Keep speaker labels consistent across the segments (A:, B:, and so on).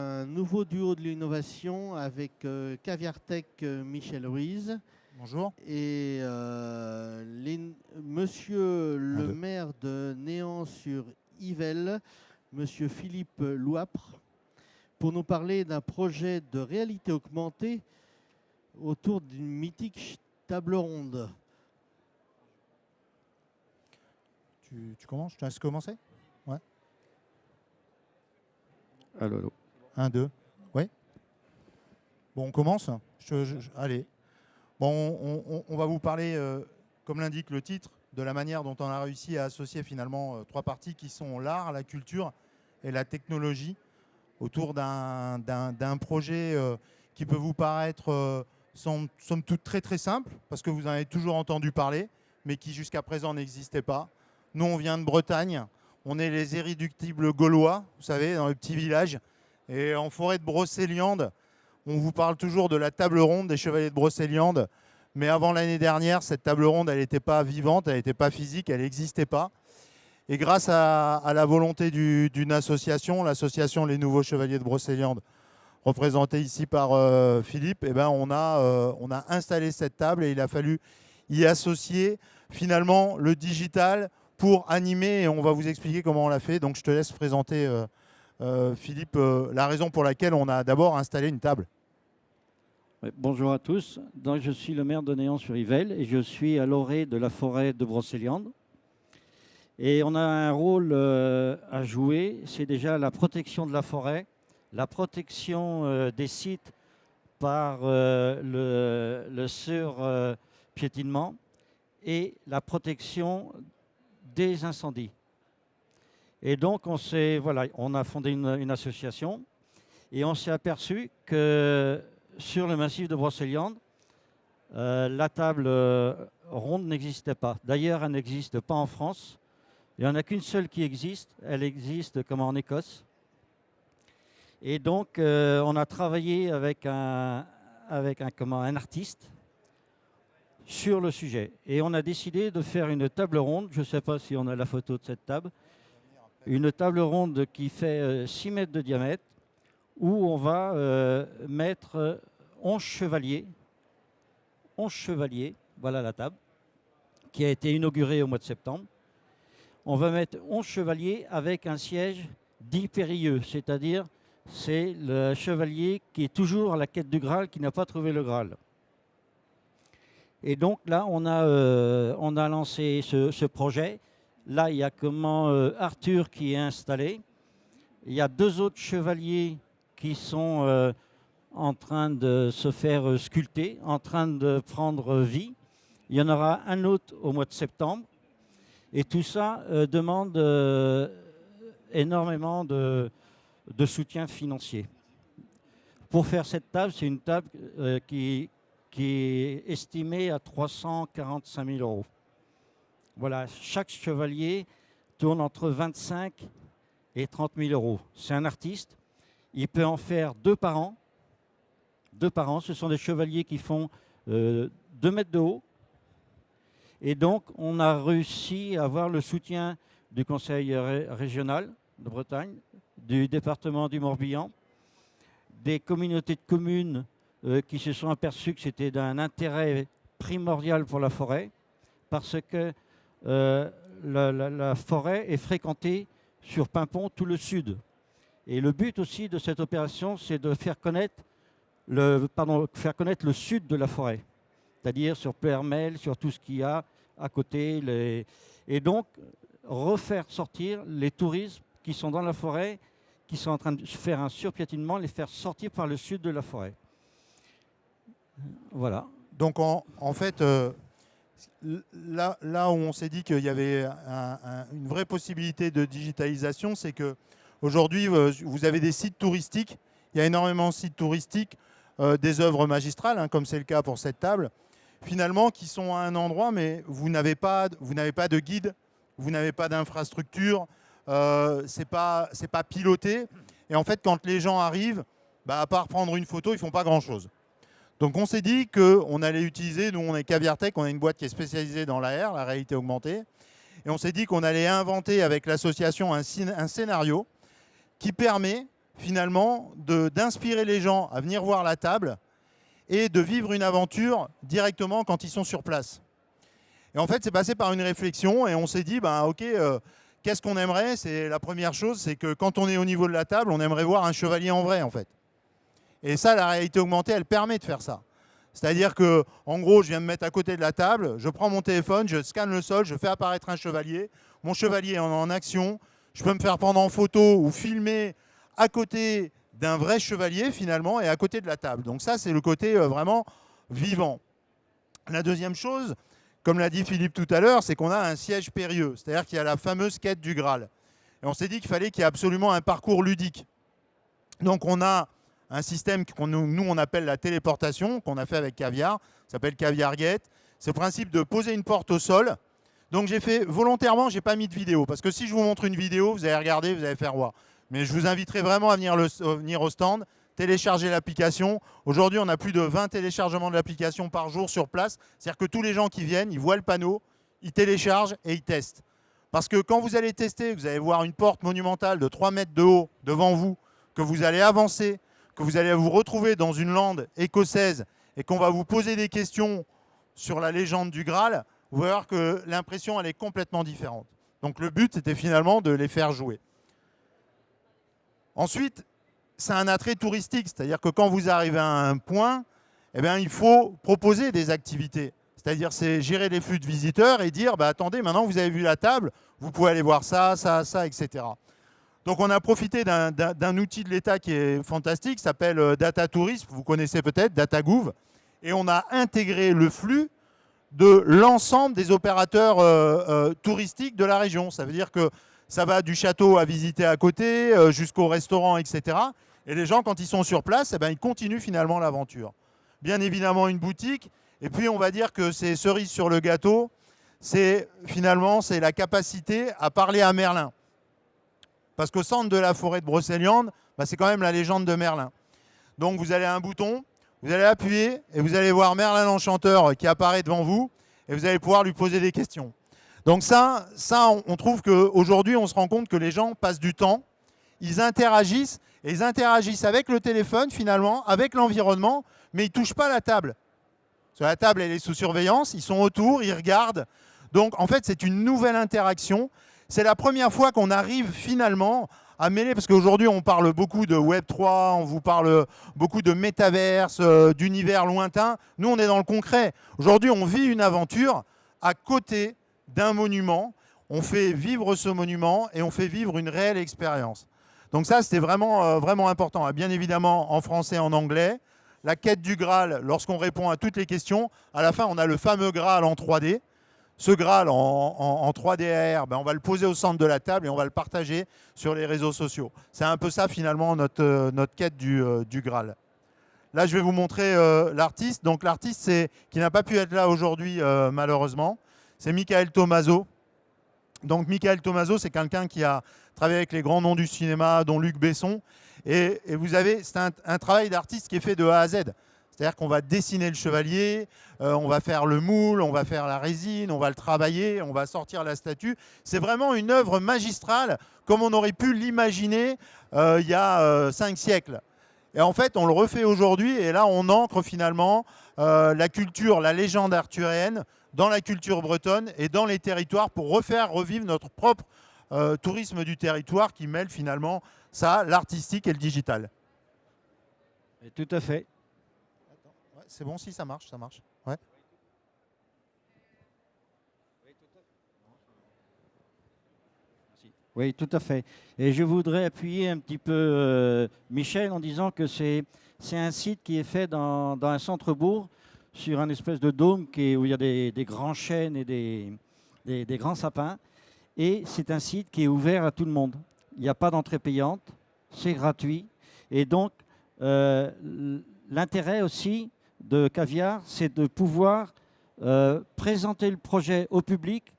A: Un nouveau duo de l'innovation avec Caviartech Michel Ruiz
B: Bonjour.
A: et monsieur le
B: deux.
A: maire de Néant-sur-Yvel, monsieur Philippe Louapre, pour nous parler d'un projet de réalité augmentée autour d'une mythique table ronde.
B: Tu commences? Je te laisse commencer? Ouais.
C: Allô, allô.
B: 1, 2. Oui. Bon, on commence. Allez. Bon, on va vous parler, comme l'indique le titre, de la manière dont on a réussi à associer finalement trois parties qui sont l'art, la culture et la technologie autour d'un projet qui peut vous paraître somme toute très très simple parce que vous en avez toujours entendu parler, mais qui jusqu'à présent n'existait pas. Nous, on vient de Bretagne. On est les irréductibles gaulois, vous savez, dans le petit village. Et en forêt de Brocéliande, on vous parle toujours de la table ronde des chevaliers de Brocéliande. Mais avant l'année dernière, cette table ronde, elle n'était pas vivante, elle n'était pas physique, elle n'existait pas. Et grâce à la volonté d'une association, l'association Les Nouveaux Chevaliers de Brocéliande, représentée ici par Philippe, eh ben on a installé cette table et il a fallu y associer finalement le digital pour animer, et on va vous expliquer comment on l'a fait. Donc je te laisse présenter, Philippe, la raison pour laquelle on a d'abord installé une table.
C: Ouais, bonjour à tous. Donc, je suis le maire de Néant-sur-Yvel et je suis à l'orée de la forêt de Brocéliande. Et on a un rôle à jouer, c'est déjà la protection de la forêt, la protection des sites par le surpiétinement et la protection des incendies. Et donc, on a fondé une association et on s'est aperçu que sur le massif de Brocéliande, la table ronde n'existait pas. D'ailleurs, elle n'existe pas en France. Il n'y en a qu'une seule qui existe. Elle existe comme en Écosse. Et donc, on a travaillé avec un artiste sur le sujet. Et on a décidé de faire une table ronde. Je ne sais pas si on a la photo de cette table. Une table ronde qui fait 6 mètres de diamètre, où on va mettre 11 chevaliers. 11 chevaliers, voilà la table, qui a été inaugurée au mois de septembre. On va mettre 11 chevaliers avec un siège dit périlleux, c'est-à-dire c'est le chevalier qui est toujours à la quête du Graal, qui n'a pas trouvé le Graal. Et donc là, on a lancé ce projet. Là, il y a Arthur qui est installé. Il y a 2 autres chevaliers qui sont en train de se faire sculpter, en train de prendre vie. Il y en aura un autre au mois de septembre. Et tout ça demande énormément de soutien financier. Pour faire cette table, c'est une table qui est estimée à 345 000 euros. Voilà, chaque chevalier tourne entre 25 et 30 000 euros. C'est un artiste. Il peut en faire 2 par an. 2 par an. Ce sont des chevaliers qui font 2 mètres de haut. Et donc, on a réussi à avoir le soutien du Conseil régional de Bretagne, du département du Morbihan, des communautés de communes qui se sont aperçues que c'était d'un intérêt primordial pour la forêt, parce que la forêt est fréquentée sur Pimpon, tout le sud. Et le but aussi de cette opération, c'est de faire connaître le sud de la forêt, c'est-à-dire sur Ploermel, sur tout ce qu'il y a à côté. Et donc, refaire sortir les touristes qui sont dans la forêt, qui sont en train de faire un surpiétinement, les faire sortir par le sud de la forêt. Voilà.
B: Donc, en fait, là où on s'est dit qu'il y avait une vraie possibilité de digitalisation, c'est qu'aujourd'hui, vous avez des sites touristiques. Il y a énormément de sites touristiques, des œuvres magistrales, comme c'est le cas pour cette table, finalement, qui sont à un endroit, mais vous n'avez pas de guide, vous n'avez pas d'infrastructure, c'est pas piloté. Et en fait, quand les gens arrivent, à part prendre une photo, ils ne font pas grand-chose. Donc on s'est dit qu'on allait utiliser, nous on est Caviartech, on a une boîte qui est spécialisée dans l'AR, la réalité augmentée, et on s'est dit qu'on allait inventer avec l'association un scénario qui permet finalement d'inspirer les gens à venir voir la table et de vivre une aventure directement quand ils sont sur place. Et en fait, c'est passé par une réflexion et on s'est dit, ben, ok, qu'est-ce qu'on aimerait? C'est la première chose, c'est que quand on est au niveau de la table, on aimerait voir un chevalier en vrai, en fait. Et ça, la réalité augmentée, elle permet de faire ça. C'est-à-dire que, en gros, je viens me mettre à côté de la table, je prends mon téléphone, je scanne le sol, je fais apparaître un chevalier. Mon chevalier est en action. Je peux me faire prendre en photo ou filmer à côté d'un vrai chevalier, finalement, et à côté de la table. Donc ça, c'est le côté vraiment vivant. La deuxième chose, comme l'a dit Philippe tout à l'heure, c'est qu'on a un siège périlleux. C'est-à-dire qu'il y a la fameuse quête du Graal. Et on s'est dit qu'il fallait qu'il y ait absolument un parcours ludique. Donc on a un système que nous on appelle la téléportation, qu'on a fait avec Caviar, ça s'appelle Caviar Gate. C'est le principe de poser une porte au sol. Donc j'ai fait volontairement, j'ai pas mis de vidéo, parce que si je vous montre une vidéo, vous allez regarder, vous allez faire voir. Mais je vous inviterai vraiment à venir au stand, télécharger l'application. Aujourd'hui, on a plus de 20 téléchargements de l'application par jour sur place. C'est-à-dire que tous les gens qui viennent, ils voient le panneau, ils téléchargent et ils testent. Parce que quand vous allez tester, vous allez voir une porte monumentale de 3 mètres de haut devant vous, que vous allez avancer, que vous allez vous retrouver dans une lande écossaise et qu'on va vous poser des questions sur la légende du Graal, vous allez voir que l'impression, elle est complètement différente. Donc le but, c'était finalement de les faire jouer. Ensuite, c'est un attrait touristique, c'est-à-dire que quand vous arrivez à un point, eh bien, il faut proposer des activités. C'est-à-dire c'est gérer les flux de visiteurs et dire bah, attendez, maintenant vous avez vu la table, vous pouvez aller voir ça, ça, ça, etc. Donc on a profité d'un outil de l'État qui est fantastique, qui s'appelle Data Tourisme, vous connaissez peut-être, DataGouv, et on a intégré le flux de l'ensemble des opérateurs touristiques de la région. Ça veut dire que ça va du château à visiter à côté, jusqu'au restaurant, etc. Et les gens, quand ils sont sur place, eh ben, ils continuent finalement l'aventure. Bien évidemment, une boutique. Et puis, on va dire que c'est cerise sur le gâteau. C'est finalement, c'est la capacité à parler à Merlin. Parce qu'au centre de la forêt de Brocéliande, bah, c'est quand même la légende de Merlin. Donc, vous allez à un bouton, vous allez appuyer et vous allez voir Merlin l'Enchanteur qui apparaît devant vous et vous allez pouvoir lui poser des questions. Donc ça on trouve qu'aujourd'hui, on se rend compte que les gens passent du temps, ils interagissent, et ils interagissent avec le téléphone finalement, avec l'environnement, mais ils ne touchent pas la table. Sur la table, elle est sous surveillance, ils sont autour, ils regardent. Donc en fait, c'est une nouvelle interaction. C'est la première fois qu'on arrive finalement à mêler, parce qu'aujourd'hui, on parle beaucoup de Web3, on vous parle beaucoup de métaverse, d'univers lointain. Nous, on est dans le concret. Aujourd'hui, on vit une aventure à côté d'un monument, on fait vivre ce monument et on fait vivre une réelle expérience. Donc ça, c'était vraiment, vraiment important. Bien évidemment, en français et en anglais. La quête du Graal, lorsqu'on répond à toutes les questions, à la fin, on a le fameux Graal en 3D. Ce Graal en 3D AR, ben, on va le poser au centre de la table et on va le partager sur les réseaux sociaux. C'est un peu ça, finalement, notre quête du Graal. Là, je vais vous montrer l'artiste. Donc l'artiste, qui n'a pas pu être là aujourd'hui, malheureusement, c'est Michael Tomaso. Donc Michael Tomaso, c'est quelqu'un qui a travaillé avec les grands noms du cinéma, dont Luc Besson. Et vous avez, c'est un travail d'artiste qui est fait de A à Z. C'est-à-dire qu'on va dessiner le chevalier, on va faire le moule, on va faire la résine, on va le travailler, on va sortir la statue. C'est vraiment une œuvre magistrale, comme on aurait pu l'imaginer il y a 5 siècles. Et en fait, on le refait aujourd'hui, et là, on ancre finalement la culture, la légende arthurienne dans la culture bretonne et dans les territoires pour refaire revivre notre propre tourisme du territoire qui mêle finalement ça, l'artistique et le digital.
C: Et tout à fait.
B: Ouais, c'est bon si ça marche, ça marche. Ouais.
C: Oui, tout à fait. Et je voudrais appuyer un petit peu Michel en disant que c'est un site qui est fait dans un centre-bourg, sur un espèce de dôme où il y a des grands chênes et des grands sapins. Et c'est un site qui est ouvert à tout le monde. Il n'y a pas d'entrée payante, c'est gratuit. Et donc, l'intérêt aussi de Caviar, c'est de pouvoir présenter le projet au public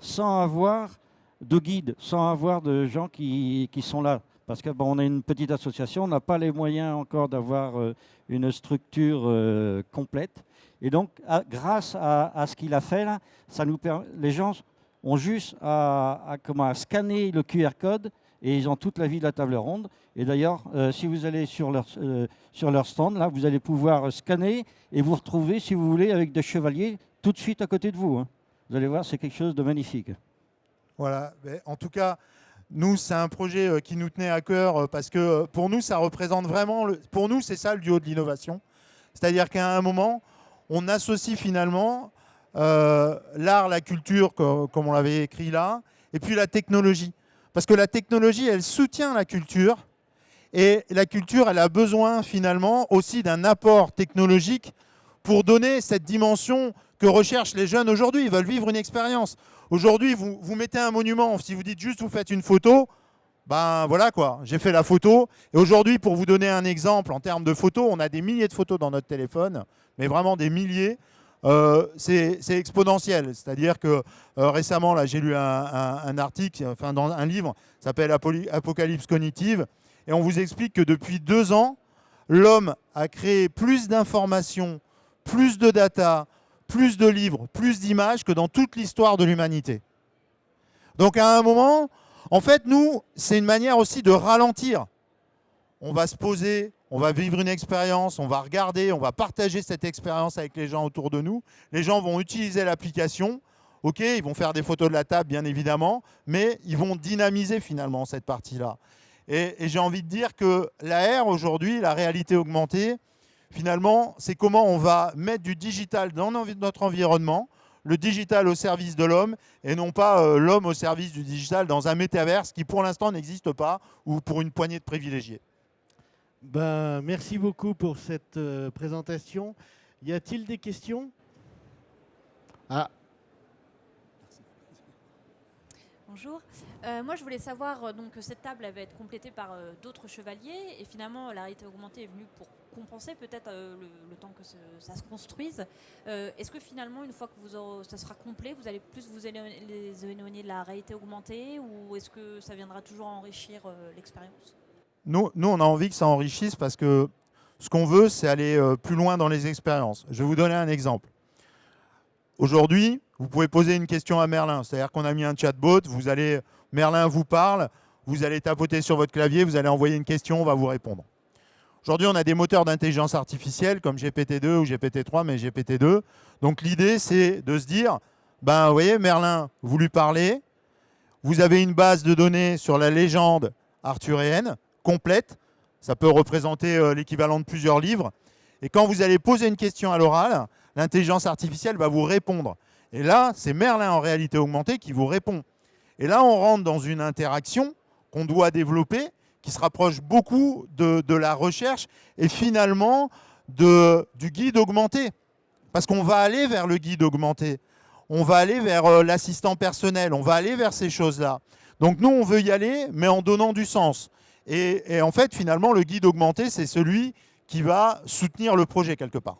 C: sans avoir de guide, sans avoir de gens qui sont là. Parce que bon, on est une petite association, on n'a pas les moyens encore d'avoir une structure complète. Et donc, grâce à ce qu'il a fait là, ça nous permet, les gens ont juste à scanner le QR code et ils ont toute la vie de la table ronde. Et d'ailleurs, si vous allez sur leur stand, là, vous allez pouvoir scanner et vous retrouver, si vous voulez, avec des chevaliers tout de suite à côté de vous, hein. Vous allez voir, c'est quelque chose de magnifique.
B: Voilà. Mais en tout cas, nous, c'est un projet qui nous tenait à cœur parce que pour nous, ça représente vraiment... Pour nous, c'est ça le duo de l'innovation. C'est-à-dire qu'à un moment, on associe finalement l'art, la culture, comme on l'avait écrit là, et puis la technologie. Parce que la technologie, elle soutient la culture, et la culture, elle a besoin finalement aussi d'un apport technologique pour donner cette dimension que recherchent les jeunes aujourd'hui. Ils veulent vivre une expérience. Aujourd'hui, vous mettez un monument, si vous dites juste vous faites une photo, ben voilà quoi, j'ai fait la photo. Et aujourd'hui, pour vous donner un exemple en termes de photos, on a des milliers de photos dans notre téléphone, mais vraiment des milliers. C'est exponentiel. C'est-à-dire que récemment, là, j'ai lu un article, enfin dans un livre, ça s'appelle Apocalypse cognitive, et on vous explique que depuis 2 ans, l'homme a créé plus d'informations, plus de data, plus de livres, plus d'images que dans toute l'histoire de l'humanité. Donc à un moment, en fait, nous, c'est une manière aussi de ralentir. On va se poser, on va vivre une expérience, on va regarder, on va partager cette expérience avec les gens autour de nous. Les gens vont utiliser l'application. Ok, ils vont faire des photos de la table, bien évidemment, mais ils vont dynamiser finalement cette partie-là. Et j'ai envie de dire que l'AR aujourd'hui, la réalité augmentée, finalement, c'est comment on va mettre du digital dans notre environnement, le digital au service de l'homme, et non pas l'homme au service du digital dans un métaverse qui, pour l'instant, n'existe pas, ou pour une poignée de privilégiés.
A: Ben, merci beaucoup pour cette présentation. Y a-t-il des questions? Ah,
D: Bonjour. Moi, je voulais savoir, donc cette table elle va être complétée par d'autres chevaliers, et finalement, la réalité augmentée est venue pour compenser peut-être le temps que ça se construise. Est-ce que finalement, une fois que ça sera complet, vous allez plus vous éloigner de la réalité augmentée, ou est-ce que ça viendra toujours enrichir l'expérience?
B: Nous, on a envie que ça enrichisse parce que ce qu'on veut, c'est aller plus loin dans les expériences. Je vais vous donner un exemple. Aujourd'hui, vous pouvez poser une question à Merlin. C'est-à-dire qu'on a mis un chatbot, Merlin vous parle, vous allez tapoter sur votre clavier, vous allez envoyer une question, on va vous répondre. Aujourd'hui, on a des moteurs d'intelligence artificielle comme GPT-2 ou GPT-3, mais GPT-2. Donc l'idée, c'est de se dire, ben, vous voyez, Merlin, vous lui parlez, vous avez une base de données sur la légende arthurienne, complète, ça peut représenter l'équivalent de plusieurs livres, et quand vous allez poser une question à l'oral, l'intelligence artificielle va vous répondre. Et là, c'est Merlin en réalité augmentée qui vous répond. Et là, on rentre dans une interaction qu'on doit développer, qui se rapproche beaucoup de la recherche et finalement du guide augmenté. Parce qu'on va aller vers le guide augmenté, on va aller vers l'assistant personnel, on va aller vers ces choses-là. Donc nous, on veut y aller, mais en donnant du sens. Et en fait, finalement, le guide augmenté, c'est celui qui va soutenir le projet quelque part.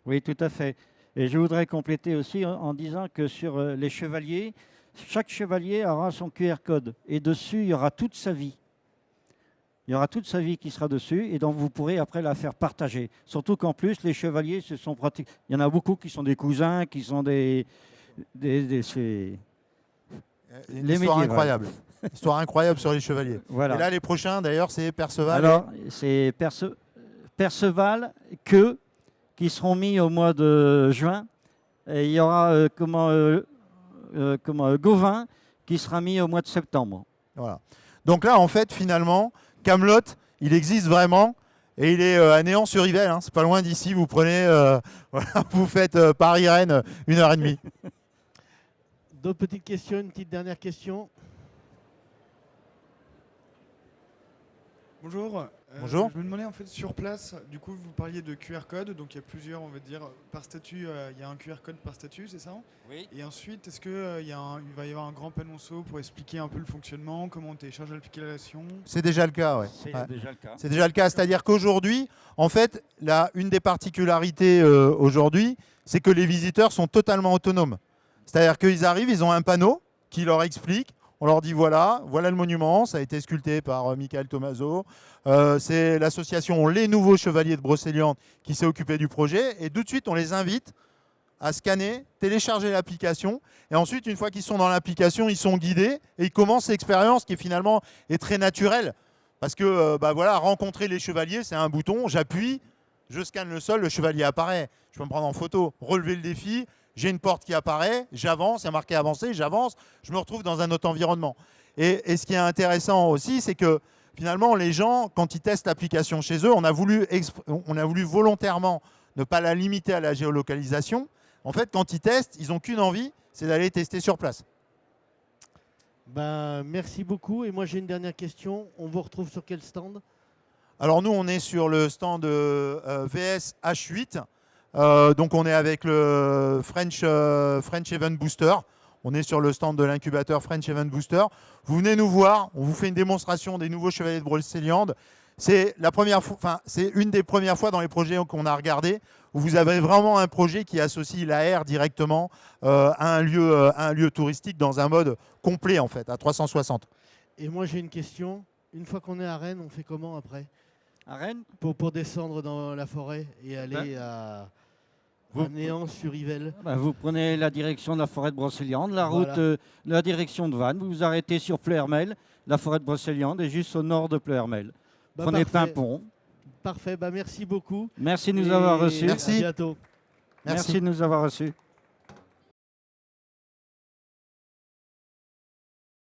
C: Oui, tout à fait. Et je voudrais compléter aussi en disant que sur les chevaliers, chaque chevalier aura son QR code. Et dessus, il y aura toute sa vie. Il y aura toute sa vie qui sera dessus et donc vous pourrez après la faire partager. Surtout qu'en plus, les chevaliers, ce sont pratiques. Il y en a beaucoup qui sont des cousins, qui sont des
B: Une histoire incroyable. Histoire incroyable sur les chevaliers.
C: Voilà.
B: Et là, les prochains, d'ailleurs, c'est Perceval.
C: Alors, c'est Perceval qui seront mis au mois de juin. Et il y aura Gauvin qui sera mis au mois de septembre.
B: Voilà. Donc là, en fait, finalement, Camelot, il existe vraiment et il est à Néant-sur-Yvel. Hein, c'est pas loin d'ici. Vous prenez, voilà, vous faites Paris-Rennes 1h30.
A: d'autres petites questions, une petite dernière question.
E: Bonjour.
B: Bonjour.
E: Je me demandais en fait sur place, du coup vous parliez de QR code, donc il y a plusieurs, on va dire, par statut, il y a un QR code par statut, c'est ça?
C: Oui.
E: Et ensuite, est-ce qu'il va y avoir un grand panonceau pour expliquer un peu le fonctionnement, comment on télécharge l'application?
B: C'est déjà le cas, ouais.
C: C'est
B: Ouais.
C: déjà le cas.
B: C'est déjà le cas. C'est-à-dire qu'aujourd'hui, en fait, une des particularités aujourd'hui, c'est que les visiteurs sont totalement autonomes. C'est-à-dire qu'ils arrivent, ils ont un panneau qui leur explique. On leur dit voilà le monument, ça a été sculpté par Michael Tomaso. C'est l'association Les Nouveaux Chevaliers de Brocéliande qui s'est occupée du projet. Et tout de suite, on les invite à scanner, télécharger l'application. Et ensuite, une fois qu'ils sont dans l'application, ils sont guidés et ils commencent l'expérience qui finalement est très naturelle. Parce que voilà, rencontrer les chevaliers, c'est un bouton, j'appuie, je scanne le sol, le chevalier apparaît. Je peux me prendre en photo, relever le défi, j'ai une porte qui apparaît, j'avance, il y a marqué avancer, j'avance, je me retrouve dans un autre environnement. Et ce qui est intéressant aussi, c'est que finalement, les gens, quand ils testent l'application chez eux, on a voulu volontairement ne pas la limiter à la géolocalisation. En fait, quand ils testent, ils n'ont qu'une envie, c'est d'aller tester sur place.
A: Ben, merci beaucoup. Et moi, j'ai une dernière question. On vous retrouve sur quel stand?
B: Alors nous, on est sur le stand VS H8. Donc on est avec le French Event Booster. On est sur le stand de l'incubateur French Event Booster. Vous venez nous voir, on vous fait une démonstration des nouveaux chevaliers de Brocéliande. C'est une des premières fois dans les projets qu'on a regardés où vous avez vraiment un projet qui associe l'AR directement à un lieu touristique dans un mode complet en fait, à 360.
A: Et moi, j'ai une question. Une fois qu'on est à Rennes, on fait comment après?
C: À Rennes,
A: Pour descendre dans la forêt et aller à Néant-sur-Yvel.
C: vous prenez la direction de la forêt de Brocéliande, la
A: Voilà.
C: route, la direction de Vannes, vous vous arrêtez sur Pleuhermel, la forêt de Brocéliande est juste au nord de Pleuhermel.
A: Bah,
C: Prenez
A: parfait.
C: Pimpon.
A: Parfait. Bah, merci beaucoup.
C: Merci de nous
A: Et
C: avoir reçus.
B: Merci.
A: À bientôt.
C: Merci de nous avoir reçus.